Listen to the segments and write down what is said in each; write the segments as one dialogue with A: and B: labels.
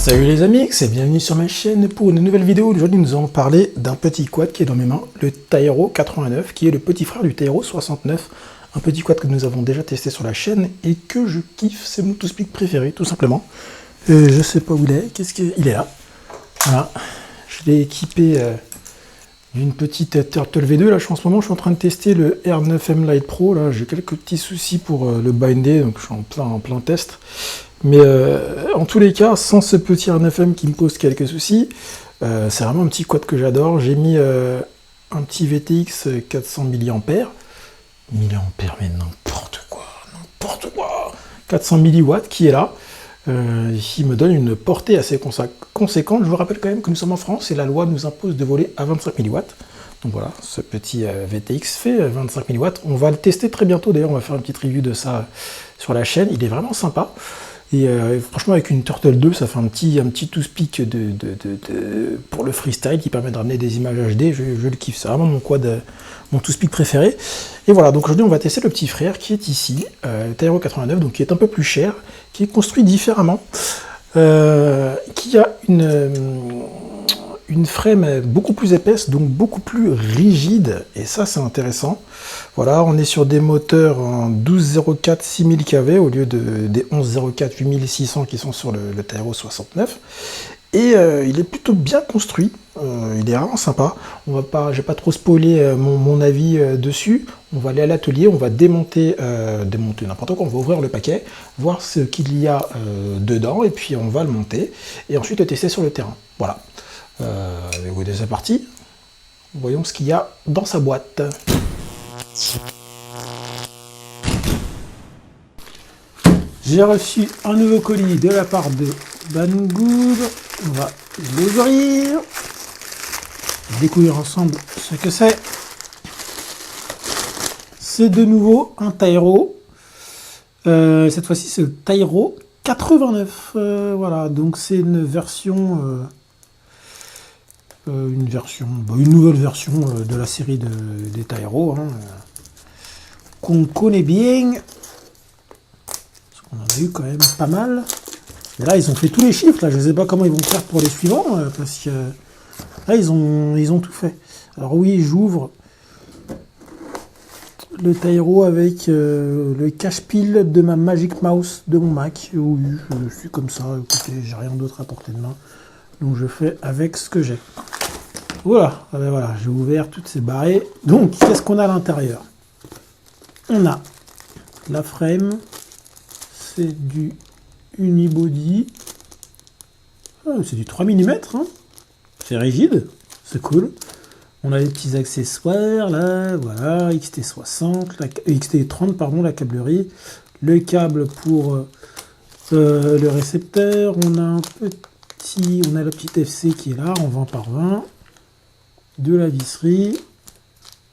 A: Salut les amis, c'est bienvenue sur ma chaîne pour une nouvelle vidéo. Aujourd'hui nous allons parler d'un petit quad qui est dans mes mains, le Tairo 89, qui est le petit frère du Tairo 69. Un petit quad que nous avons déjà testé sur la chaîne et que je kiffe, c'est mon to-speak préféré tout simplement. Je sais pas où il est, il est là. Voilà, je l'ai équipé d'une petite Turtle V2. Là en ce moment je suis en train de tester le R9M Lite Pro. Là j'ai quelques petits soucis pour le binder, donc je suis en plein test. Mais en tous les cas, sans ce petit R9M qui me pose quelques soucis, c'est vraiment un petit quad que j'adore. J'ai mis un petit VTX 400 mAh. Mais n'importe quoi 400 mW qui est là, qui me donne une portée assez conséquente. Je vous rappelle quand même que nous sommes en France et la loi nous impose de voler à 25 mW. Donc voilà, ce petit VTX fait 25 mW. On va le tester très bientôt, d'ailleurs on va faire une petite review de ça sur la chaîne. Il est vraiment sympa. Et franchement, avec une Turtle 2, ça fait un petit to-speak pour le freestyle qui permet de ramener des images HD. Je le kiffe, c'est vraiment mon quad, mon to-speak préféré. Et voilà, donc aujourd'hui, on va tester le petit frère qui est ici, le Tairo 89, donc qui est un peu plus cher, qui est construit différemment, qui a une frame beaucoup plus épaisse, donc beaucoup plus rigide, et ça c'est intéressant. Voilà, on est sur des moteurs en 1204 6000 kV au lieu des 1104 8600 qui sont sur le Tairo 69. Et il est plutôt bien construit, il est vraiment sympa. Je vais pas trop spoiler mon avis dessus. On va aller à l'atelier, on va démonter n'importe quoi, on va ouvrir le paquet, voir ce qu'il y a dedans, et puis on va le monter, et ensuite le tester sur le terrain. Voilà. C'est parti. Voyons ce qu'il y a dans sa boîte. J'ai reçu un nouveau colis de la part de Banggood. On va l'ouvrir, découvrir ensemble ce que c'est. C'est de nouveau un Tairo. Cette fois-ci, c'est le Tairo 89. Voilà, donc c'est une version. Une nouvelle version de la série des Tairo, hein, qu'on connaît bien, parce qu'on en a eu quand même pas mal. Et là, ils ont fait tous les chiffres. Là, je ne sais pas comment ils vont faire pour les suivants, parce que là, ils ont tout fait. Alors oui, j'ouvre le Tairo avec le cache-pile de ma Magic Mouse de mon Mac. Oui, je suis comme ça. Écoutez, j'ai rien d'autre à portée de main. Donc je fais avec ce que j'ai. Voilà, voilà, j'ai ouvert toutes ces barrées. Donc, qu'est-ce qu'on a à l'intérieur? On a la frame, c'est du unibody. C'est du 3 mm, hein. C'est rigide, c'est cool. On a les petits accessoires, là, voilà, XT60, XT30, pardon, la câblerie, le câble pour le récepteur. On a la petite FC qui est là en 20 par 20. De la visserie.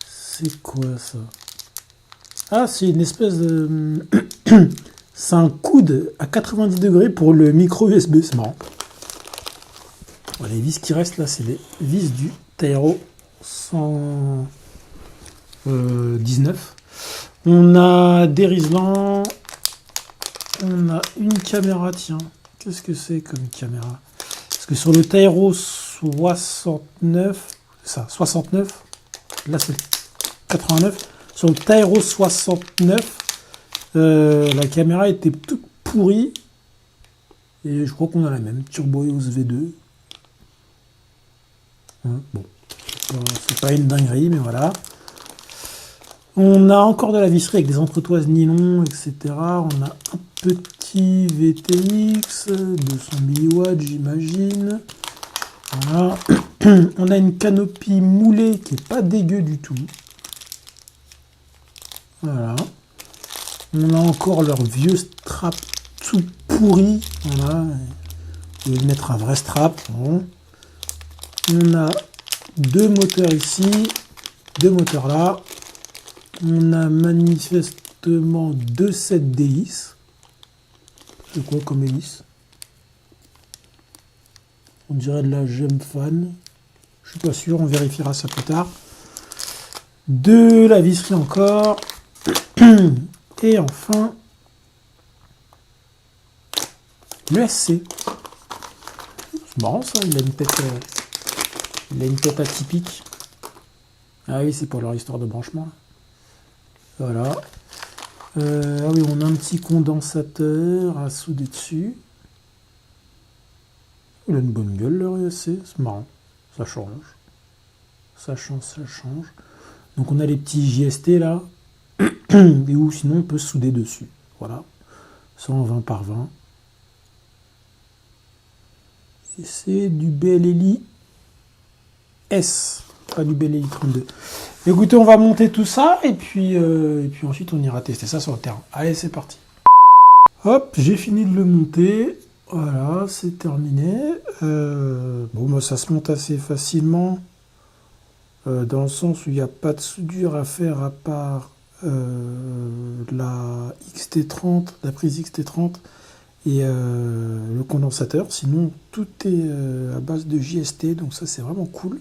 A: C'est quoi ça? Ah, c'est une espèce de... c'est un coude à 90 degrés pour le micro USB, c'est marrant. Voilà, les vis qui restent là, c'est les vis du Tairo 119. On a des riselants. On a une caméra, tiens. Qu'est-ce que c'est comme caméra? Parce que sur le Tairo 69... 69, là c'est 89, sur le Tairo 69, la caméra était toute pourrie, et je crois qu'on a la même, Turbo EOS V2, hein, bon, c'est pas une dinguerie, mais voilà. On a encore de la visserie avec des entretoises nylon, etc. On a un petit VTX, 200 mW j'imagine. Voilà. On a une canopie moulée qui est pas dégueu du tout. Voilà. On a encore leur vieux strap tout pourri. Voilà. Je vais mettre un vrai strap. Bon. On a deux moteurs ici, deux moteurs là. On a manifestement deux sets d'hélices. C'est quoi comme hélice? On dirait de la Gemfan. Je suis pas sûr, on vérifiera ça plus tard. De la visserie encore. Et enfin, le SC. marrant ça, il a une tête atypique. Ah oui, c'est pour leur histoire de branchement. Voilà. Ah oui, on a un petit condensateur à souder dessus. Il a une bonne gueule, le RESC, c'est marrant. Ça change. Ça change. Donc on a les petits JST là. Et où sinon on peut souder dessus. Voilà. 120 par 20. Et c'est du BLLI S. Pas du BLLI 32. Écoutez, on va monter tout ça et puis ensuite on ira tester ça sur le terrain. Allez, c'est parti. Hop, j'ai fini de le monter. Voilà, c'est terminé. Bon, bah, ça se monte assez facilement. Dans le sens où il n'y a pas de soudure à faire à part la XT30, la prise XT30 et le condensateur. Sinon, tout est à base de JST, donc ça c'est vraiment cool.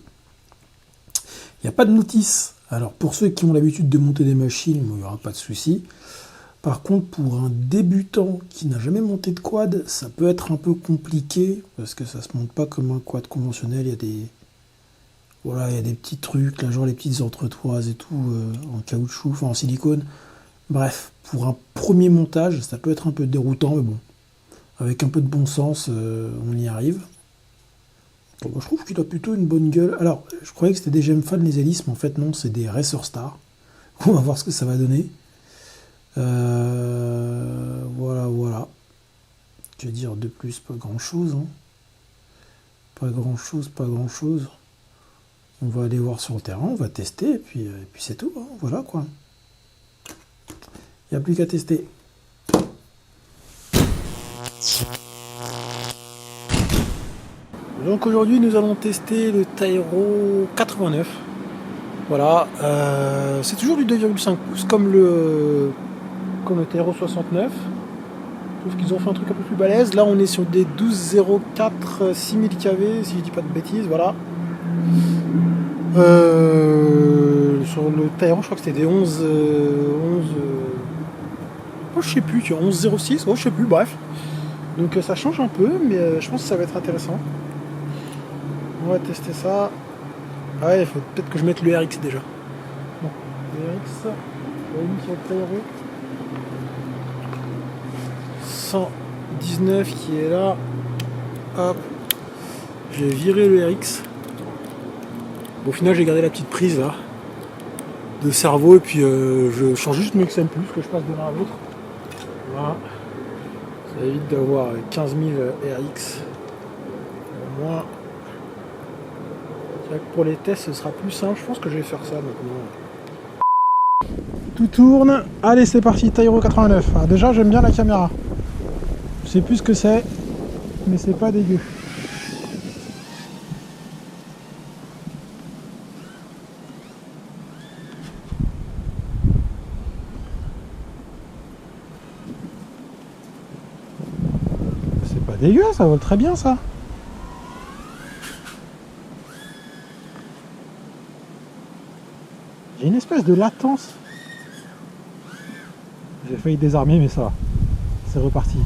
A: Il n'y a pas de notice. Alors pour ceux qui ont l'habitude de monter des machines, il n'y aura pas de souci. Par contre, pour un débutant qui n'a jamais monté de quad, ça peut être un peu compliqué parce que ça se monte pas comme un quad conventionnel. Il y a des petits trucs, là, genre les petites entretoises et tout, en caoutchouc, enfin en silicone. Bref, pour un premier montage, ça peut être un peu déroutant, mais bon, avec un peu de bon sens, on y arrive. Bon, moi, je trouve qu'il a plutôt une bonne gueule. Alors, je croyais que c'était des Gemfan les hélices, mais en fait non, c'est des Racer Star. On va voir ce que ça va donner. Voilà. Que dire de plus? Pas grand chose. Hein. Pas grand chose. On va aller voir sur le terrain, on va tester, et puis c'est tout. Hein. Voilà quoi. Il n'y a plus qu'à tester. Donc aujourd'hui, nous allons tester le Tairo 89. Voilà, c'est toujours du 2,5 pouces comme le Tairo 69. Sauf qu'ils ont fait un truc un peu plus balèze. Là, on est sur des 12,04 6000 kV, si je dis pas de bêtises. Voilà. Sur le Tairo, je crois que c'était des 11. Oh, je sais plus, tu vois, 11,06. Oh, je sais plus, bref. Donc ça change un peu, mais je pense que ça va être intéressant. On va tester ça. Ah ouais, il faut peut-être que je mette le RX déjà. Bon, le RX, on l'a mis sur le Tairo. 119 qui est là. Hop. J'ai viré le RX. Bon, au final, j'ai gardé la petite prise là de cerveau et puis je change juste mes XM+, que je passe de l'un à l'autre. Voilà. Ça évite d'avoir 15 000 RX. Au moins, pour les tests, ce sera plus simple. Je pense que je vais faire ça maintenant. Tout tourne. Allez, c'est parti, Tairo 89. Alors déjà, j'aime bien la caméra. Je sais plus ce que c'est, mais c'est pas dégueu. C'est pas dégueu, ça vole très bien ça. J'ai une espèce de latence. J'ai failli désarmer, mais ça va. C'est reparti.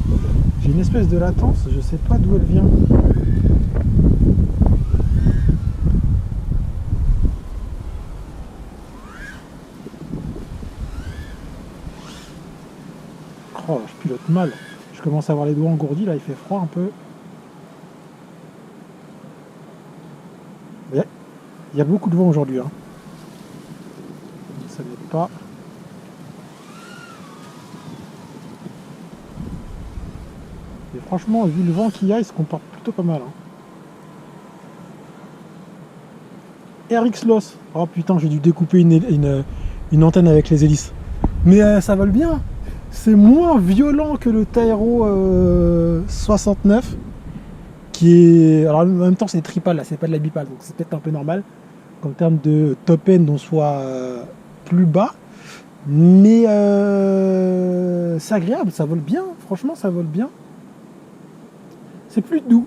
A: J'ai une espèce de latence, je sais pas d'où elle vient. Oh, je pilote mal. Je commence à avoir les doigts engourdis, là il fait froid un peu. Il y a beaucoup de vent aujourd'hui. Hein. Ça n'aide pas. Et franchement, vu le vent qu'il y a, il se comporte plutôt pas mal. Hein. RX Loss. Oh putain, j'ai dû découper une antenne avec les hélices. Mais ça vole bien. C'est moins violent que le Tairo 69. Qui est. Alors en même temps, c'est tripale, là, c'est pas de la bipale. Donc c'est peut-être un peu normal. En termes de top end, on soit plus bas. Mais c'est agréable, ça vole bien. Franchement, ça vole bien. C'est plus doux.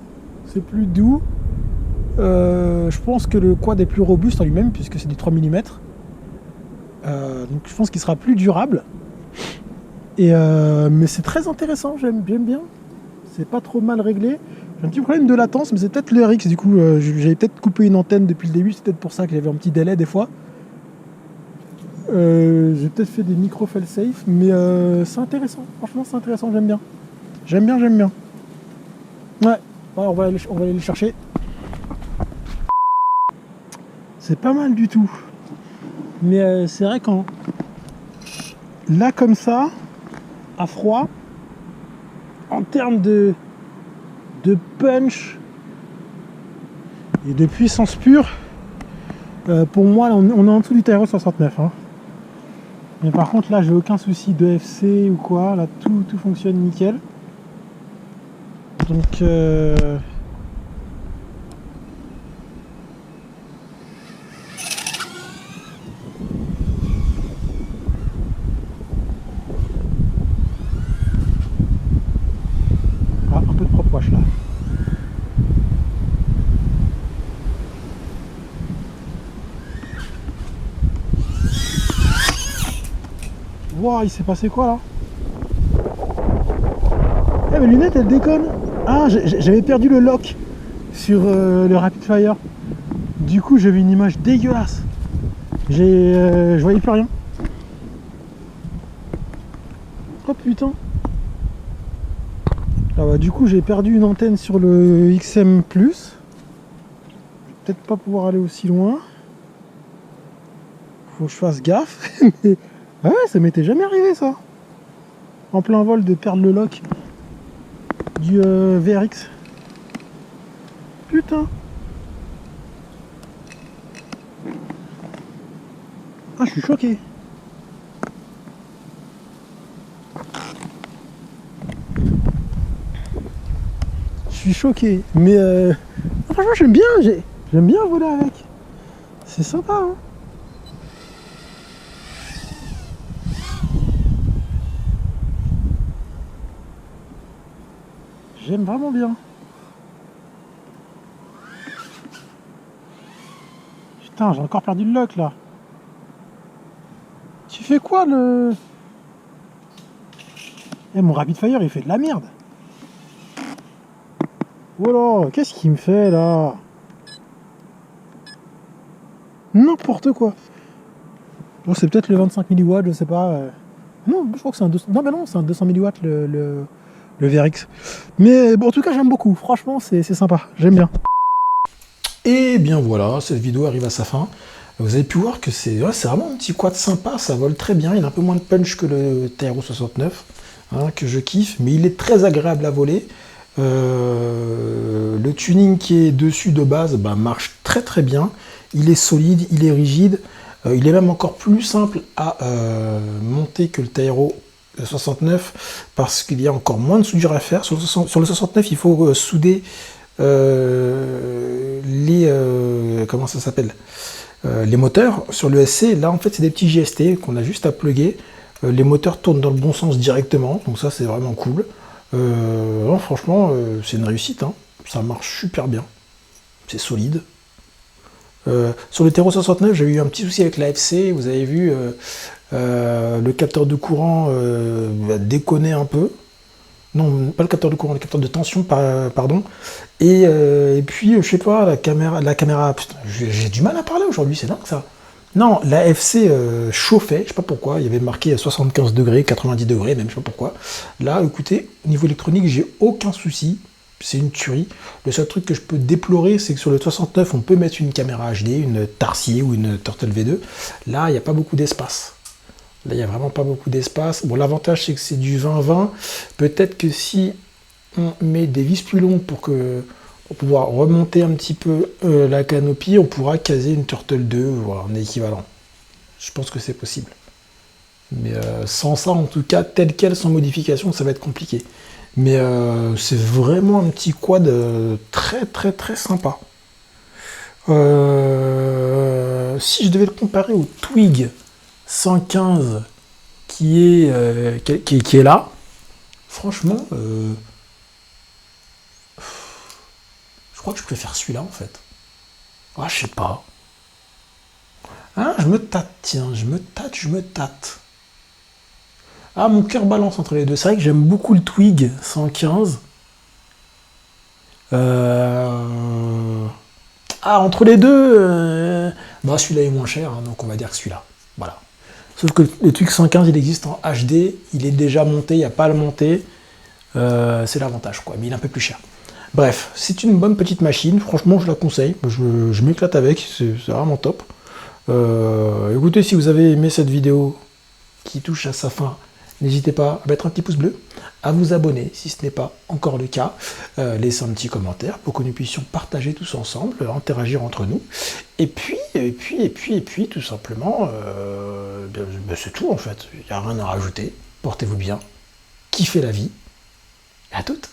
A: Je pense que le quad est plus robuste en lui-même puisque c'est du 3 mm. Donc je pense qu'il sera plus durable. Mais c'est très intéressant, j'aime bien. C'est pas trop mal réglé. J'ai un petit problème de latence, mais c'est peut-être le RX, du coup, j'avais peut-être coupé une antenne depuis le début, c'est peut-être pour ça que j'avais un petit délai des fois. J'ai peut-être fait des micro fail-safe, mais c'est intéressant, franchement c'est intéressant, j'aime bien. J'aime bien, j'aime bien. Ouais, on va aller le chercher. C'est pas mal du tout. Mais c'est vrai quand là comme ça, à froid, en termes de punch et de puissance pure, pour moi on est en dessous du Tyro 69. Hein. Mais par contre là j'ai aucun souci de FC ou quoi, là tout fonctionne nickel. Donc un peu de propre wash là. Wow, il s'est passé quoi là? Eh, mes lunettes elles déconnent. Ah, j'avais perdu le lock sur le Rapid Fire. Du coup j'avais une image dégueulasse. Je voyais plus rien. Oh putain. Ah bah, du coup j'ai perdu une antenne sur le XM+. Je vais peut-être pas pouvoir aller aussi loin. Faut que je fasse gaffe. Mais ah ouais, ça m'était jamais arrivé ça. En plein vol de perdre le lock du VRX. Putain. Ah, je suis choqué. Je suis choqué. Mais franchement j'aime bien. J'aime bien voler avec. C'est sympa hein. J'aime vraiment bien. Putain, j'ai encore perdu le lock là. Tu fais quoi le... Eh, mon Rapid Fire il fait de la merde. Oh là, qu'est-ce qu'il me fait là? N'importe quoi. Bon, c'est peut-être le 25 mW, je sais pas. Non, je crois que c'est un 200... Non, mais non, c'est un 200 mW le VRX. Mais bon, en tout cas, j'aime beaucoup. Franchement, c'est sympa. J'aime bien. Et bien voilà, cette vidéo arrive à sa fin. Vous avez pu voir que c'est vraiment un petit quad sympa. Ça vole très bien. Il a un peu moins de punch que le Tyro 69, hein, que je kiffe. Mais il est très agréable à voler. Le tuning qui est dessus de base marche très très bien. Il est solide, il est rigide. Il est même encore plus simple à monter que le Tyro 69 parce qu'il y a encore moins de soudure à faire. Sur le 69, il faut souder comment ça s'appelle, les moteurs. Sur le SC, là en fait c'est des petits JST qu'on a juste à plugger. Les moteurs tournent dans le bon sens directement, donc ça c'est vraiment cool. Non, franchement c'est une réussite, hein. Ça marche super bien, c'est solide. Sur le Tyro 69, j'ai eu un petit souci avec la FC. Vous avez vu, le capteur de courant déconner un peu. Non, pas le capteur de courant, le capteur de tension, pardon. Et puis, je sais pas, la caméra, putain, j'ai du mal à parler aujourd'hui, c'est dingue ça. Non, la FC chauffait, je sais pas pourquoi, il y avait marqué 75 degrés, 90 degrés, même, je sais pas pourquoi. Là, écoutez, au niveau électronique, j'ai aucun souci. C'est une tuerie. Le seul truc que je peux déplorer, c'est que sur le 69, on peut mettre une caméra HD, une Tarsier ou une Turtle V2. Là, il n'y a pas beaucoup d'espace. Là, il n'y a vraiment pas beaucoup d'espace. Bon, l'avantage, c'est que c'est du 20-20. Peut-être que si on met des vis plus longues pour pouvoir remonter un petit peu la canopie, on pourra caser une Turtle 2, voire un équivalent. Je pense que c'est possible. Mais sans ça, en tout cas, tel quel, sans modification, ça va être compliqué. Mais c'est vraiment un petit quad très très très sympa. Si je devais le comparer au Twig 115 qui est là, franchement, je crois que je préfère celui-là en fait. Ah, je sais pas. Ah, je me tâte, tiens, je me tâte. Ah, mon cœur balance entre les deux. C'est vrai que j'aime beaucoup le Twig 115. Ah, entre les deux, bah, celui-là est moins cher, hein, donc on va dire que celui-là. Voilà. Sauf que le Twix 115, il existe en HD, il est déjà monté, il n'y a pas à le monter. C'est l'avantage, quoi, mais il est un peu plus cher. Bref, c'est une bonne petite machine, franchement, je la conseille. Je m'éclate avec, c'est vraiment top. Écoutez, si vous avez aimé cette vidéo qui touche à sa fin, n'hésitez pas à mettre un petit pouce bleu, à vous abonner si ce n'est pas encore le cas, laisser un petit commentaire pour que nous puissions partager tous ensemble, interagir entre nous. Et puis, tout simplement, c'est tout en fait. Il n'y a rien à rajouter. Portez-vous bien, kiffez la vie, et à toutes.